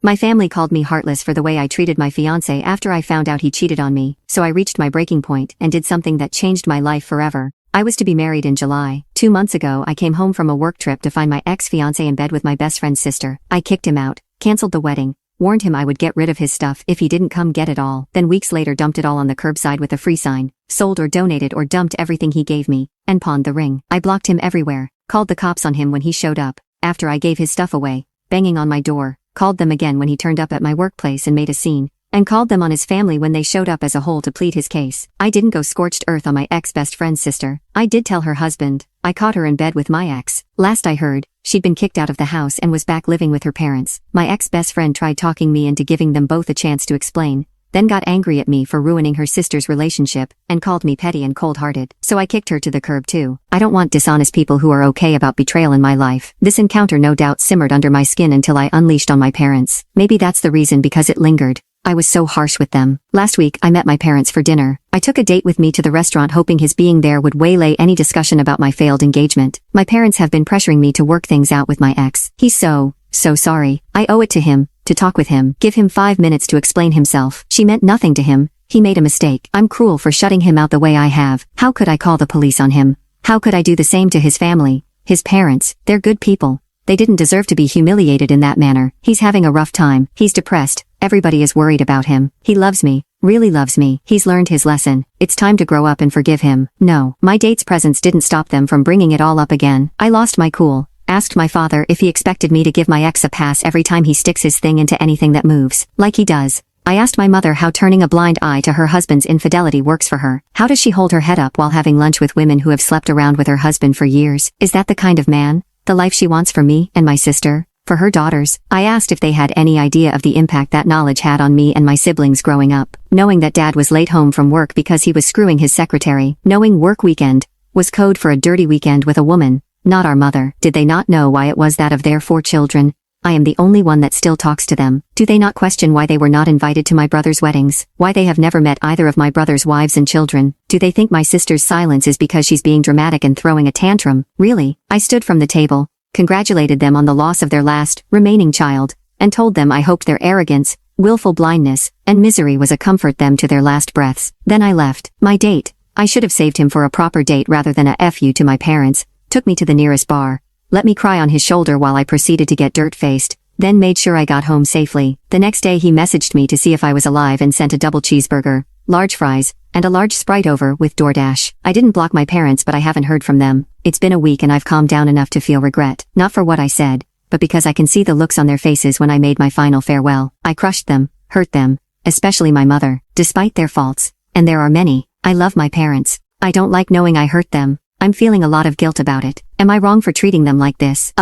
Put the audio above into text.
My family called me heartless for the way I treated my fiancé after I found out he cheated on me, so I reached my breaking point and did something that changed my life forever. I was to be married in July. 2 months ago I came home from a work trip to find my ex-fiancé in bed with my best friend's sister. I kicked him out, canceled the wedding, warned him I would get rid of his stuff if he didn't come get it all, then weeks later dumped it all on the curbside with a free sign, sold or donated or dumped everything he gave me, and pawned the ring. I blocked him everywhere, called the cops on him when he showed up, after I gave his stuff away, banging on my door, called them again when he turned up at my workplace and made a scene, and called them on his family when they showed up as a whole to plead his case. I didn't go scorched earth on my ex-best friend's sister. I did tell her husband. I caught her in bed with my ex. Last I heard, she'd been kicked out of the house and was back living with her parents. My ex-best friend tried talking me into giving them both a chance to explain, then got angry at me for ruining her sister's relationship, and called me petty and cold-hearted. So I kicked her to the curb too. I don't want dishonest people who are okay about betrayal in my life. This encounter no doubt simmered under my skin until I unleashed on my parents. Maybe that's the reason, because it lingered. I was so harsh with them. Last week I met my parents for dinner. I took a date with me to the restaurant hoping his being there would waylay any discussion about my failed engagement. My parents have been pressuring me to work things out with my ex. He's so sorry. I owe it to him to talk with him, give him 5 minutes to explain himself. She meant nothing to him. He made a mistake. I'm cruel for shutting him out the way I have. How could I call the police on him? How could I do the same to his family? His parents, they're good people. They didn't deserve to be humiliated in that manner. He's having a rough time. He's depressed. Everybody is worried about him. He loves me, really loves me. He's learned his lesson. It's time to grow up and forgive him. No, my date's presence didn't stop them from bringing it all up again. I lost my cool. Asked my father if he expected me to give my ex a pass every time he sticks his thing into anything that moves, like he does. I asked my mother how turning a blind eye to her husband's infidelity works for her. How does she hold her head up while having lunch with women who have slept around with her husband for years? Is that the kind of man? The life she wants for me and my sister? For her daughters? I asked if they had any idea of the impact that knowledge had on me and my siblings growing up. Knowing that dad was late home from work because he was screwing his secretary. Knowing work weekend was code for a dirty weekend with a woman, not our mother. Did they not know why it was that of their 4 children? I am the only one that still talks to them. Do they not question why they were not invited to my brother's weddings? Why they have never met either of my brother's wives and children? Do they think my sister's silence is because she's being dramatic and throwing a tantrum? Really? I stood from the table, congratulated them on the loss of their last, remaining child, and told them I hoped their arrogance, willful blindness, and misery was a comfort them to their last breaths. Then I left. My date. I should have saved him for a proper date rather than a F you to my parents. Took me to the nearest bar, let me cry on his shoulder while I proceeded to get dirt-faced, then made sure I got home safely. The next day he messaged me to see if I was alive and sent a double cheeseburger, large fries, and a large Sprite over with DoorDash. I didn't block my parents, but I haven't heard from them. It's been a week and I've calmed down enough to feel regret. Not for what I said, but because I can see the looks on their faces when I made my final farewell. I crushed them, hurt them, especially my mother. Despite their faults, and there are many, I love my parents. I don't like knowing I hurt them. I'm feeling a lot of guilt about it. Am I wrong for treating them like this?